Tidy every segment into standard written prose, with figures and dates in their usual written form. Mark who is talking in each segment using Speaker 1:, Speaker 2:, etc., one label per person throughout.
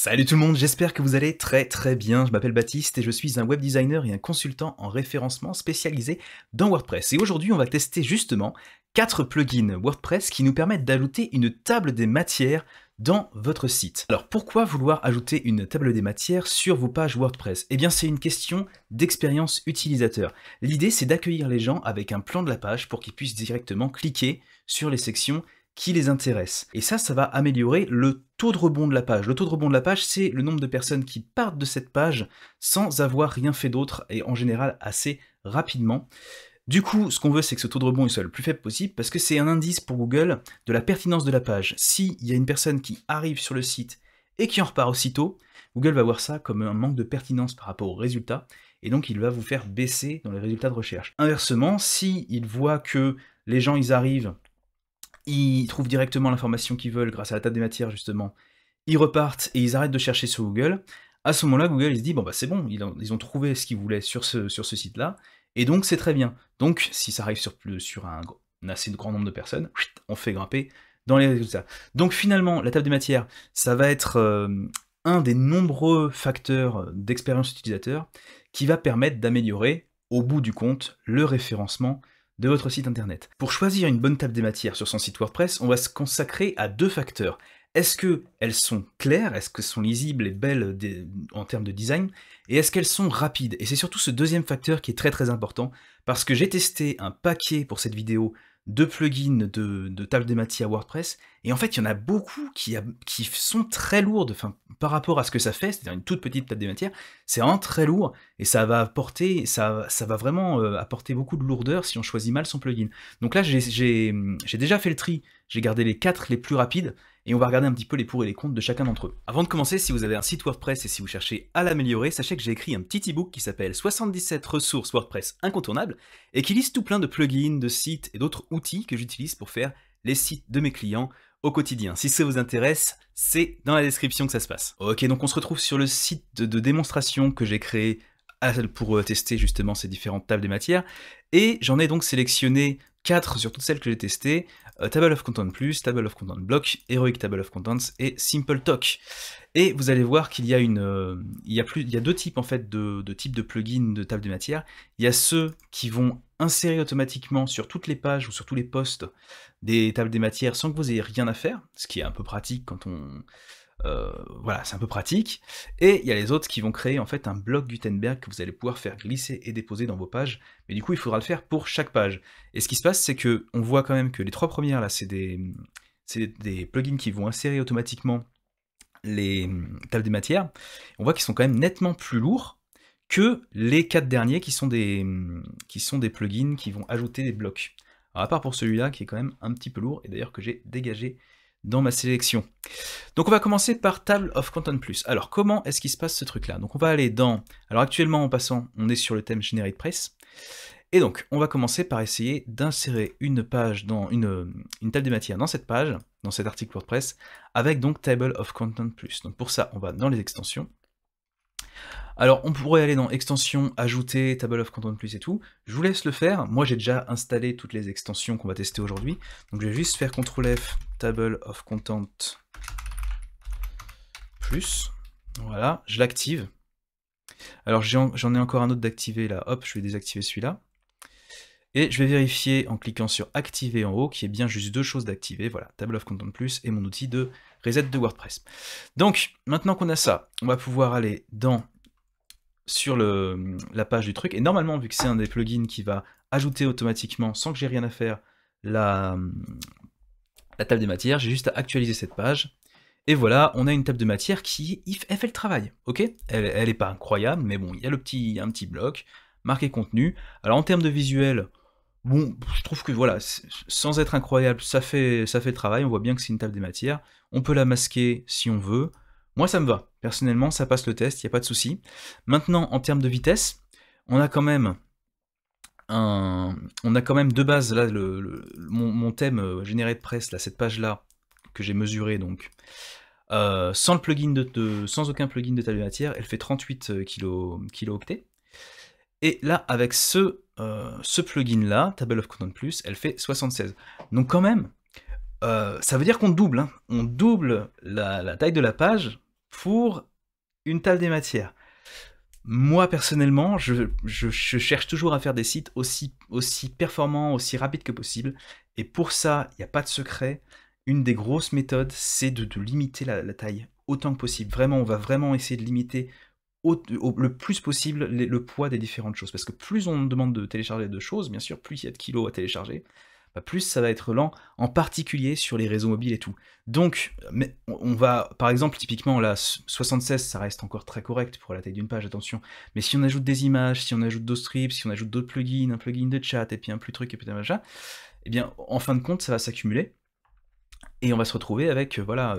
Speaker 1: Salut tout le monde, j'espère que vous allez très bien. Je m'appelle Baptiste et je suis un web designer et un consultant en référencement spécialisé dans WordPress. Et aujourd'hui, on va tester justement 4 plugins WordPress qui nous permettent d'ajouter une table des matières dans votre site. Alors pourquoi vouloir ajouter une table des matières sur vos pages WordPress? Eh bien c'est une question d'expérience utilisateur. L'idée c'est d'accueillir les gens avec un plan de la page pour qu'ils puissent directement cliquer sur les sections qui les intéressent. Et ça va améliorer le taux de rebond de la page. Le taux de rebond de la page, c'est le nombre de personnes qui partent de cette page sans avoir rien fait d'autre et en général assez rapidement. Du coup, ce qu'on veut, c'est que ce taux de rebond soit le plus faible possible parce que c'est un indice pour Google de la pertinence de la page. S'il y a une personne qui arrive sur le site et qui en repart aussitôt, Google va voir ça comme un manque de pertinence par rapport aux résultats et donc il va vous faire baisser dans les résultats de recherche. Inversement, s'il voit que les gens ils arrivent, ils trouvent directement l'information qu'ils veulent grâce à la table des matières justement, ils repartent et ils arrêtent de chercher sur Google, à ce moment-là Google il se dit bon bah c'est bon, ils ont trouvé ce qu'ils voulaient sur ce site-là, et donc c'est très bien. Donc si ça arrive sur un assez grand nombre de personnes, on fait grimper dans les résultats. Donc finalement la table des matières, ça va être un des nombreux facteurs d'expérience utilisateur qui va permettre d'améliorer au bout du compte le référencement de votre site internet. Pour choisir une bonne table des matières sur son site WordPress, on va se consacrer à deux facteurs. Est-ce qu'elles sont claires, est-ce qu'elles sont lisibles et belles en termes de design, et est-ce qu'elles sont rapides? Et c'est surtout ce deuxième facteur qui est très important, parce que j'ai testé un paquet pour cette vidéo de plugins de table des matières WordPress, et en fait il y en a beaucoup qui sont très lourdes, enfin, par rapport à ce que ça fait, c'est-à-dire une toute petite table des matières, c'est vraiment très lourd, et ça va vraiment apporter beaucoup de lourdeur si on choisit mal son plugin. Donc là j'ai déjà fait le tri, j'ai gardé les 4 les plus rapides, et on va regarder un petit peu les pour et les contre de chacun d'entre eux. Avant de commencer, si vous avez un site WordPress et si vous cherchez à l'améliorer, sachez que j'ai écrit un petit ebook qui s'appelle 77 ressources WordPress incontournables et qui liste tout plein de plugins, de sites et d'autres outils que j'utilise pour faire les sites de mes clients au quotidien. Si ça vous intéresse, c'est dans la description que ça se passe. Ok, donc on se retrouve sur le site de démonstration que j'ai créé pour tester justement ces différentes tables des matières, et j'en ai donc sélectionné 4 sur toutes celles que j'ai testées: Table of Content Plus, Table of Content Block, Heroic Table of Contents et Simple Talk. Et vous allez voir qu'il y a deux types en fait de types de plugins de table des matières. Il y a ceux qui vont insérer automatiquement sur toutes les pages ou sur tous les posts des tables des matières sans que vous ayez rien à faire, ce qui est un peu pratique quand on... voilà, c'est un peu pratique. Et il y a les autres qui vont créer en fait un bloc Gutenberg que vous allez pouvoir faire glisser et déposer dans vos pages, mais du coup il faudra le faire pour chaque page. Et ce qui se passe, c'est que on voit quand même que les 3 premières là, c'est des plugins qui vont insérer automatiquement les tables des matières. On voit qu'ils sont quand même nettement plus lourds que les 4 derniers qui sont des plugins qui vont ajouter des blocs. Alors à part pour celui-là qui est quand même un petit peu lourd, et d'ailleurs que j'ai dégagé dans ma sélection. Donc on va commencer par Table of Content Plus. Alors comment est-ce qu'il se passe ce truc-là? Donc on va aller dans... Alors actuellement en passant, on est sur le thème GeneratePress. Et donc on va commencer par essayer d'insérer une page dans une table des matières dans cette page, dans cet article WordPress, avec donc Table of Content Plus. Donc pour ça, on va dans les extensions. Alors on pourrait aller dans extensions, ajouter, Table of Content Plus et tout. Je vous laisse le faire. Moi j'ai déjà installé toutes les extensions qu'on va tester aujourd'hui. Donc je vais juste faire CTRL F, Table of Content Plus. Voilà, je l'active. Alors j'en ai encore un autre d'activer là. Hop, je vais désactiver celui-là. Et je vais vérifier en cliquant sur activer en haut, qui est bien juste 2 choses d'activer. Voilà, Table of Content Plus et mon outil de reset de WordPress. Donc maintenant qu'on a ça, on va pouvoir aller sur la page du truc, et normalement vu que c'est un des plugins qui va ajouter automatiquement sans que j'ai rien à faire la table des matières, j'ai juste à actualiser cette page, et voilà, on a une table de matières qui elle fait le travail, ok? Elle est pas incroyable, mais bon, il y a un petit bloc, marqué contenu. Alors en termes de visuel, bon, je trouve que voilà, sans être incroyable, ça fait le travail, on voit bien que c'est une table des matières, on peut la masquer si on veut. Moi ça me va, personnellement ça passe le test, il n'y a pas de souci. Maintenant en termes de vitesse, on a quand même de base là mon thème GeneratePress, là, cette page là que j'ai mesuré donc sans le plugin sans aucun plugin de table de matière, elle fait 38 kilo-octets. Et là avec ce plugin là, Table of Content Plus, elle fait 76. Donc quand même, ça veut dire qu'on double, hein. On double la taille de la page Pour une table des matières, moi personnellement, je cherche toujours à faire des sites aussi performants, aussi rapides que possible. Et pour ça, il n'y a pas de secret. Une des grosses méthodes, c'est de limiter la taille autant que possible. Vraiment, on va vraiment essayer de limiter le plus possible le poids des différentes choses. Parce que plus on demande de télécharger de choses, bien sûr, plus il y a de kilos à télécharger, bah, plus ça va être lent, en particulier sur les réseaux mobiles et tout. Donc, mais on va, par exemple, typiquement, là, 76, ça reste encore très correct pour la taille d'une page, attention. Mais si on ajoute des images, si on ajoute d'autres strips, si on ajoute d'autres plugins, un plugin de chat, et puis un plus truc, et puis un machin, eh bien, en fin de compte, ça va s'accumuler. Et on va se retrouver avec voilà,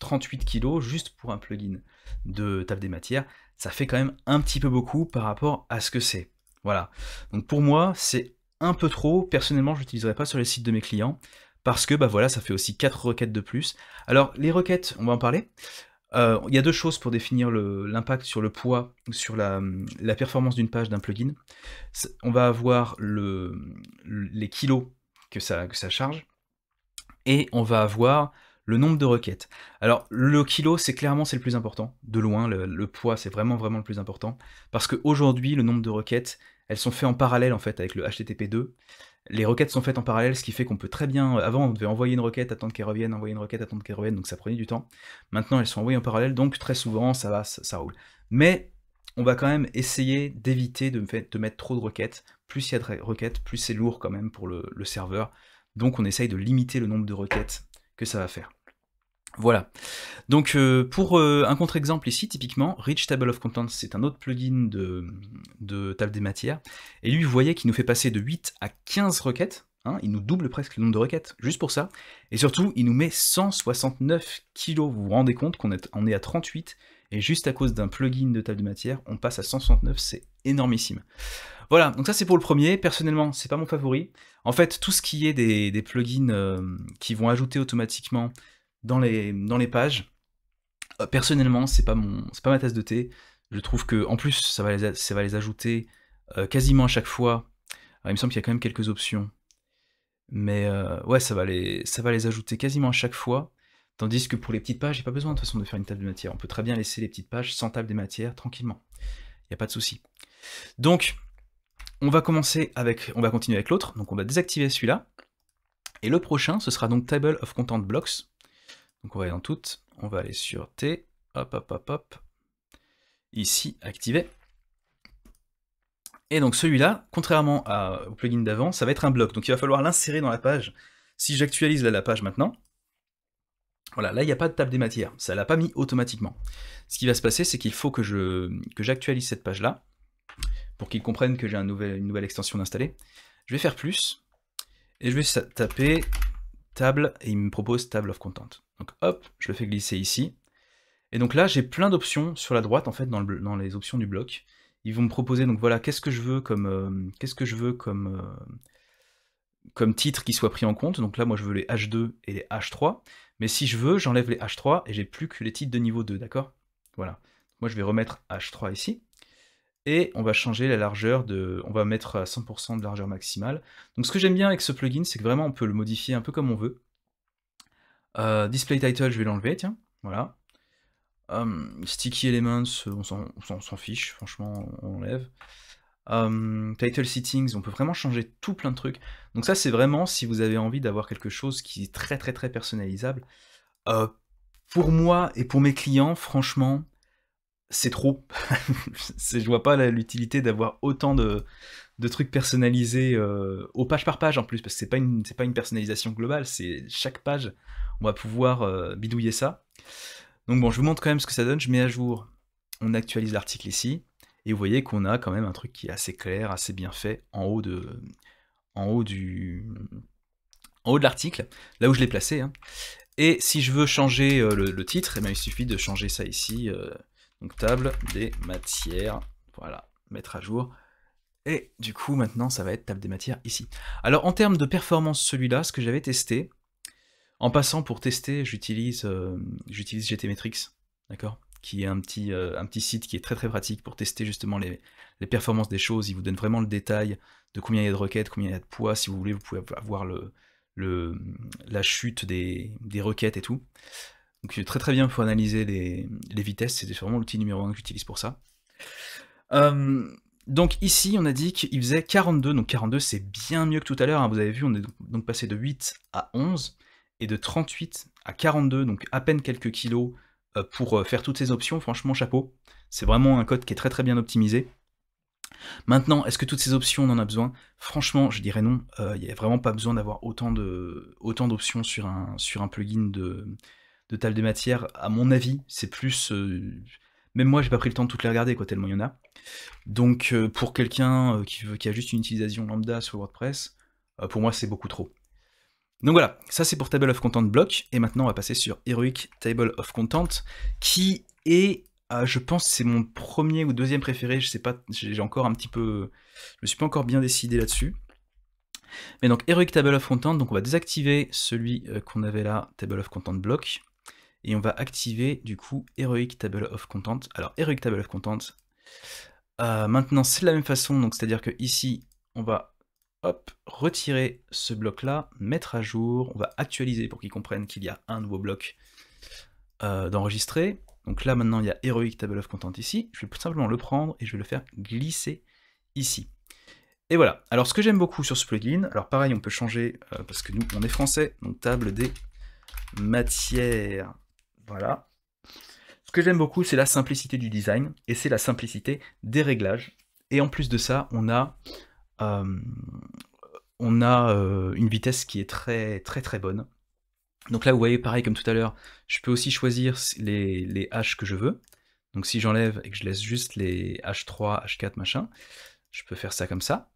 Speaker 1: 38 kilos juste pour un plugin de table des matières. Ça fait quand même un petit peu beaucoup par rapport à ce que c'est. Voilà. Donc pour moi, c'est un peu trop. Personnellement, je l'utiliserai pas sur les sites de mes clients parce que bah voilà, ça fait aussi 4 requêtes de plus. Alors les requêtes, on va en parler. Il y a deux choses pour définir l'impact sur le poids, sur la performance d'une page d'un plugin. On va avoir les kilos que ça charge, et on va avoir le nombre de requêtes. Alors, le kilo, c'est le plus important, de loin, le poids, c'est vraiment le plus important, parce qu'aujourd'hui, le nombre de requêtes, elles sont faites en parallèle, en fait, avec le HTTP2. Les requêtes sont faites en parallèle, ce qui fait qu'on peut très bien... Avant, on devait envoyer une requête, attendre qu'elle revienne, envoyer une requête, attendre qu'elle revienne, donc ça prenait du temps. Maintenant, elles sont envoyées en parallèle, donc très souvent, ça va, ça roule. Mais on va quand même essayer d'éviter de mettre trop de requêtes. Plus il y a de requêtes, plus c'est lourd quand même pour le serveur. Donc on essaye de limiter le nombre de requêtes que ça va faire. Voilà. Donc pour un contre-exemple ici, typiquement, Rich Table of Contents, c'est un autre plugin de table des matières. Et lui, vous voyez qu'il nous fait passer de 8 à 15 requêtes. Hein, il nous double presque le nombre de requêtes, juste pour ça. Et surtout, il nous met 169 kilos. Vous vous rendez compte qu'on est à 38, et juste à cause d'un plugin de table des matières, on passe à 169, c'est énormissime. Voilà, donc ça c'est pour le premier. Personnellement, c'est pas mon favori. En fait, tout ce qui est des plugins qui vont ajouter automatiquement dans les pages, personnellement, c'est pas ma tasse de thé. Je trouve que en plus, ça va les ajouter quasiment à chaque fois. Alors, il me semble qu'il y a quand même quelques options. Mais ouais, ça va les ajouter quasiment à chaque fois. Tandis que pour les petites pages, j'ai pas besoin de toute façon de faire une table des matières. On peut très bien laisser les petites pages sans table des matières tranquillement. Il n'y a pas de souci. Donc, on va continuer avec l'autre. Donc on va désactiver celui-là. Et le prochain, ce sera donc Table of Content Blocks. Donc on va aller dans toutes. On va aller sur T. Hop, hop, hop, hop. Ici, activer. Et donc celui-là, contrairement au plugin d'avant, ça va être un bloc. Donc il va falloir l'insérer dans la page. Si j'actualise la page maintenant, voilà, là il n'y a pas de table des matières. Ça ne l'a pas mis automatiquement. Ce qui va se passer, c'est qu'il faut que j'actualise cette page-là, pour qu'ils comprennent que j'ai une nouvelle extension d'installer. Je vais faire plus, et je vais taper table, et il me propose table of content. Donc hop, je le fais glisser ici. Et donc là, j'ai plein d'options sur la droite, en fait, dans les options du bloc. Ils vont me proposer, donc voilà, qu'est-ce que je veux comme titre qui soit pris en compte. Donc là, moi, je veux les H2 et les H3. Mais si je veux, j'enlève les H3 et j'ai plus que les titres de niveau 2, d'accord? Voilà. Moi, je vais remettre H3 ici. Et on va changer la largeur on va mettre à 100% de largeur maximale. Donc ce que j'aime bien avec ce plugin, c'est que vraiment on peut le modifier un peu comme on veut. Display title, je vais l'enlever, tiens, voilà. Sticky elements, on s'en fiche, franchement, on enlève. Title settings, on peut vraiment changer tout plein de trucs. Donc ça c'est vraiment si vous avez envie d'avoir quelque chose qui est très très très personnalisable. Pour moi et pour mes clients, franchement, c'est trop. Je vois pas l'utilité d'avoir autant de trucs personnalisés aux pages par page en plus, parce que c'est pas une personnalisation globale, c'est chaque page, on va pouvoir bidouiller ça. Donc bon, je vous montre quand même ce que ça donne, je mets à jour, on actualise l'article ici, et vous voyez qu'on a quand même un truc qui est assez clair, assez bien fait, en haut de l'article, là où je l'ai placé. Hein. Et si je veux changer le titre, eh bien, il suffit de changer ça ici, donc table des matières, voilà, mettre à jour. Et du coup, maintenant, ça va être table des matières ici. Alors, en termes de performance, celui-là, ce que j'avais testé, en passant pour tester, j'utilise GTmetrix, d'accord, qui est un petit site qui est très très pratique pour tester justement les performances des choses. Il vous donne vraiment le détail de combien il y a de requêtes, combien il y a de poids. Si vous voulez, vous pouvez avoir la chute des requêtes et tout. Donc très très bien pour analyser les vitesses, c'est vraiment l'outil numéro 1 que j'utilise pour ça. Donc ici, on a dit qu'il faisait 42, donc 42 c'est bien mieux que tout à l'heure, hein. Vous avez vu, on est donc passé de 8 à 11, et de 38 à 42, donc à peine quelques kilos pour faire toutes ces options, franchement chapeau. C'est vraiment un code qui est très très bien optimisé. Maintenant, est-ce que toutes ces options on en a besoin? Franchement, je dirais non, il n'y a vraiment pas besoin d'avoir autant d'options sur un plugin de table des matières. À mon avis, c'est plus... même moi, j'ai pas pris le temps de toutes les regarder, quoi, tellement il y en a. Donc pour quelqu'un qui a juste une utilisation lambda sur WordPress, pour moi c'est beaucoup trop. Donc voilà, ça c'est pour Table of Content Block, et maintenant on va passer sur Heroic Table of Content, qui est, je pense, c'est mon premier ou deuxième préféré, je sais pas, j'ai encore un petit peu, je me suis pas encore bien décidé là-dessus. Mais donc Heroic Table of Content, donc on va désactiver celui qu'on avait là, Table of Content Block, et on va activer du coup Heroic Table of Content. Alors Heroic Table of Content, maintenant c'est de la même façon, donc c'est-à-dire que ici on va hop, retirer ce bloc-là, mettre à jour, on va actualiser pour qu'ils comprennent qu'il y a un nouveau bloc d'enregistrer. Donc là maintenant il y a Heroic Table of Content ici, je vais tout simplement le prendre et je vais le faire glisser ici. Et voilà, alors ce que j'aime beaucoup sur ce plugin, alors pareil on peut changer, parce que nous on est français, donc table des matières, voilà. Ce que j'aime beaucoup c'est la simplicité du design, et c'est la simplicité des réglages. Et en plus de ça, on a une vitesse qui est très très très bonne. Donc là vous voyez pareil comme tout à l'heure, je peux aussi choisir les H que je veux. Donc si j'enlève et que je laisse juste les H3, H4 machin, je peux faire ça comme ça.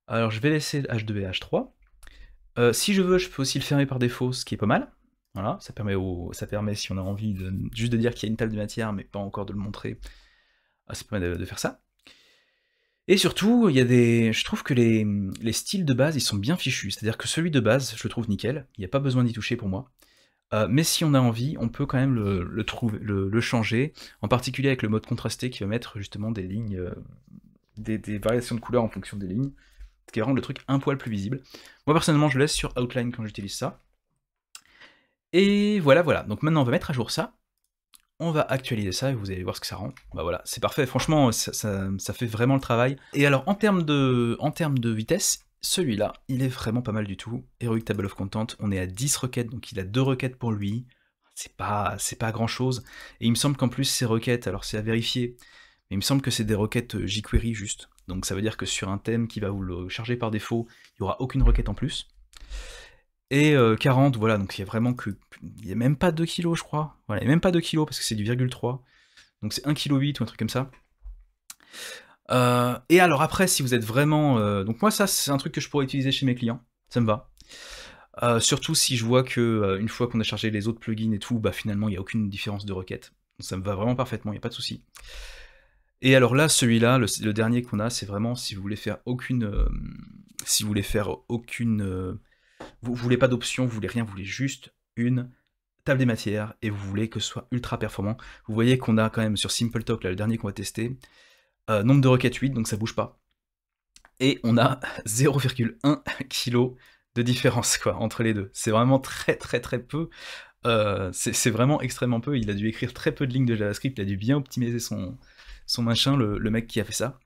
Speaker 1: Alors je vais laisser H2 et H3. Si je veux, je peux aussi le fermer par défaut, ce qui est pas mal. Voilà, ça permet si on a envie juste de dire qu'il y a une table de matière, mais pas encore de le montrer, ça permet de faire ça. Et surtout, je trouve que les styles de base, ils sont bien fichus. C'est-à-dire que celui de base, je le trouve nickel, il n'y a pas besoin d'y toucher pour moi. Mais si on a envie, on peut quand même le changer, en particulier avec le mode contrasté qui va mettre justement des lignes, des variations de couleurs en fonction des lignes, ce qui rend le truc un poil plus visible. Moi personnellement, je laisse sur Outline quand j'utilise ça. Et voilà, voilà. Donc maintenant, on va mettre à jour ça. On va actualiser ça et vous allez voir ce que ça rend. Bah voilà, c'est parfait, franchement, ça fait vraiment le travail. Et alors, en termes de vitesse, celui-là, il est vraiment pas mal du tout. Heroic Table of Content, on est à 10 requêtes, donc il a 2 requêtes pour lui. C'est pas grand-chose. Et il me semble qu'en plus, ces requêtes, alors c'est à vérifier, mais il me semble que c'est des requêtes jQuery juste. Donc ça veut dire que sur un thème qui va vous le charger par défaut, il n'y aura aucune requête en plus. Et 40, voilà, donc il y a vraiment que... Il n'y a même pas 2 kg, je crois. Voilà, il n'y a même pas 2 kg parce que c'est du 0,3. Donc c'est 1,8 kg ou un truc comme ça. Et alors après, si vous êtes vraiment... donc moi, ça, c'est un truc que je pourrais utiliser chez mes clients. Ça me va. Surtout si je vois que une fois qu'on a chargé les autres plugins et tout, bah finalement, il n'y a aucune différence de requête. Ça me va vraiment parfaitement, il n'y a pas de souci. Et alors là, celui-là, le dernier qu'on a, c'est vraiment si vous voulez faire aucune... vous voulez pas d'option, vous voulez rien, vous voulez juste une table des matières et vous voulez que ce soit ultra performant. Vous voyez qu'on a quand même sur SimpleTalk, là, le dernier qu'on va tester, nombre de requêtes 8, donc ça bouge pas. Et on a 0,1 kg de différence quoi, entre les deux. C'est vraiment très très très peu. C'est vraiment extrêmement peu. Il a dû écrire très peu de lignes de JavaScript, il a dû bien optimiser son machin, le mec qui a fait ça.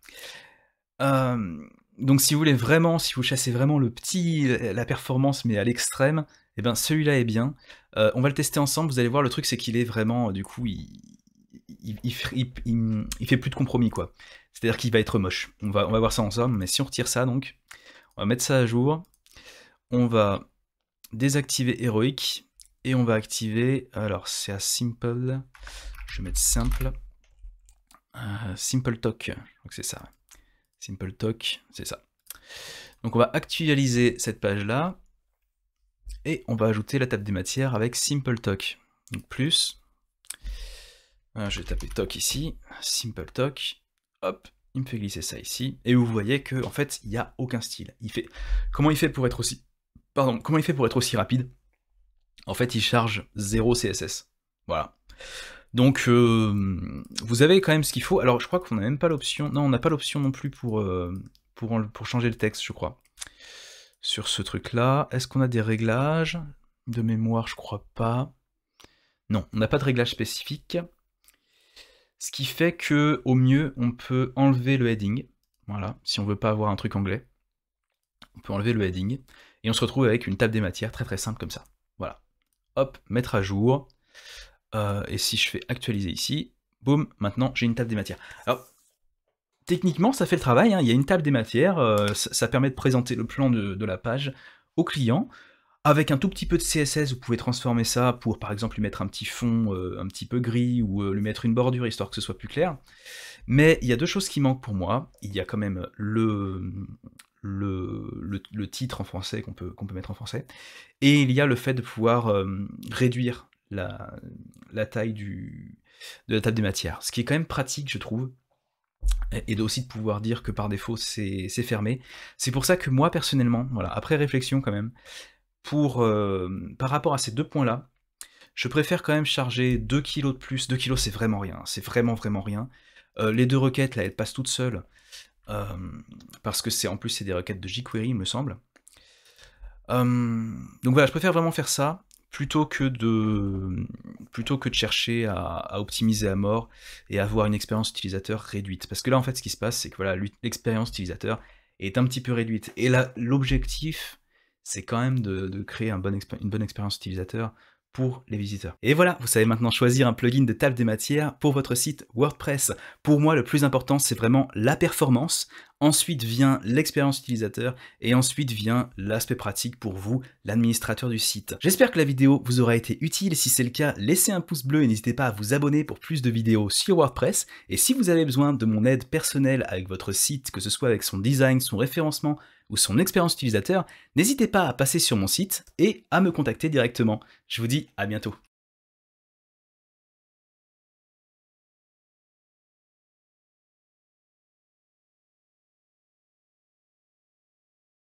Speaker 1: Donc si vous voulez vraiment, si vous chassez vraiment la performance mais à l'extrême, et ben celui-là est bien. On va le tester ensemble, vous allez voir, le truc c'est qu'il est vraiment, du coup, il fait plus de compromis quoi. C'est-à-dire qu'il va être moche. On va voir ça ensemble, mais si on retire ça donc, on va mettre ça à jour, on va désactiver Heroic, et on va activer, alors c'est à Simple, je vais mettre Simple, SimpleTalk, je crois que c'est ça. SimpleTalk, c'est ça. Donc on va actualiser cette page-là, et on va ajouter la table des matières avec SimpleTalk. Donc plus, je vais taper talk ici, SimpleTalk, hop, il me fait glisser ça ici, et vous voyez que en fait, il n'y a aucun style. Comment il fait pour être aussi rapide? En fait, il charge 0 CSS. Voilà. Donc, vous avez quand même ce qu'il faut. Alors, je crois qu'on n'a même pas l'option... Non, on n'a pas l'option non plus pour changer le texte, je crois. Sur ce truc-là. Est-ce qu'on a des réglages? De mémoire, je crois pas. Non, on n'a pas de réglage spécifique. Ce qui fait que, au mieux, on peut enlever le heading. Voilà, si on veut pas avoir un truc anglais. On peut enlever le heading. Et on se retrouve avec une table des matières très très simple comme ça. Voilà. Hop, mettre à jour. Et si je fais actualiser ici, boum, maintenant j'ai une table des matières. Alors, techniquement, ça fait le travail, hein. Il y a une table des matières, ça permet de présenter le plan de la page au client. Avec un tout petit peu de CSS, vous pouvez transformer ça pour, par exemple, lui mettre un petit fond un petit peu gris, ou lui mettre une bordure, histoire que ce soit plus clair. Mais il y a deux choses qui manquent pour moi. Il y a quand même le titre en français qu'on peut mettre en français, et il y a le fait de pouvoir réduire la taille de la table des matières, ce qui est quand même pratique, je trouve, et aussi de pouvoir dire que par défaut c'est fermé. C'est pour ça que moi personnellement, voilà, après réflexion quand même, par rapport à ces deux points-là, je préfère quand même charger 2 kg de plus. 2 kg c'est vraiment rien, c'est vraiment rien. Les deux requêtes là, elles passent toutes seules, parce que en plus c'est des requêtes de jQuery, il me semble. Donc voilà, je préfère vraiment faire ça, plutôt que de chercher à optimiser à mort et avoir une expérience utilisateur réduite. Parce que là, en fait, ce qui se passe, c'est que voilà, l'expérience utilisateur est un petit peu réduite. Et là, l'objectif, c'est quand même de créer une bonne expérience utilisateur pour les visiteurs. Et voilà, vous savez maintenant choisir un plugin de table des matières pour votre site WordPress. Pour moi, le plus important, c'est vraiment la performance. Ensuite vient l'expérience utilisateur, et ensuite vient l'aspect pratique pour vous, l'administrateur du site. J'espère que la vidéo vous aura été utile. Si c'est le cas, laissez un pouce bleu et n'hésitez pas à vous abonner pour plus de vidéos sur WordPress. Et si vous avez besoin de mon aide personnelle avec votre site, que ce soit avec son design, son référencement ou son expérience utilisateur, n'hésitez pas à passer sur mon site et à me contacter directement. Je vous dis à bientôt.